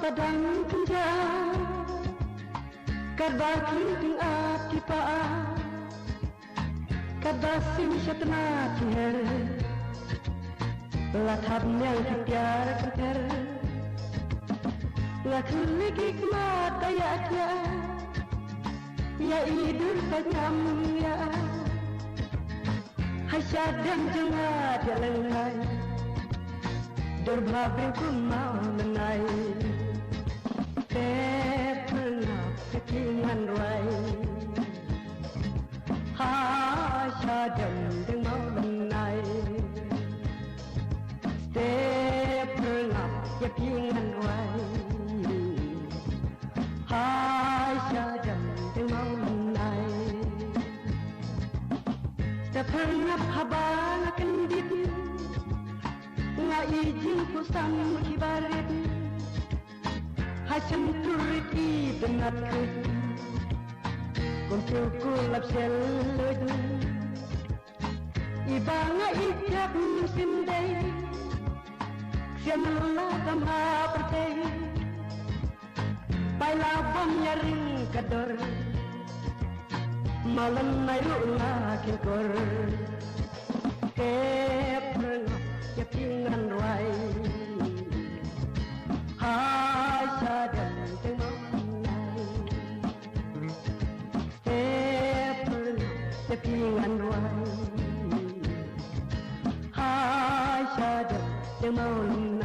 padang senja Karbaki ting ati pa Kabasim syatna tiher Lathab nyang kyar kyar Lakhuligi mata ya Ya idur panyam ya Hasyadang jengat ya lengai Durbhabin ku mau menai Pernah ketingan ruai Hasyadang jeng mau menai Pernah ketingan ruai Hasyadang jeng mau menai Pernah habang kendit Nga izin ku sang kibarit Hasan turik i benat ku Kuntil ku lapsel ledu Iba nga ikat musim day Sian lelah tamha pertay Pai labam nyaring kador Malam na yula kinkor Pernah ketingan ruai Hasyadang jeng mau menai Pernah ketingan ruai Hasyadang jeng mau menai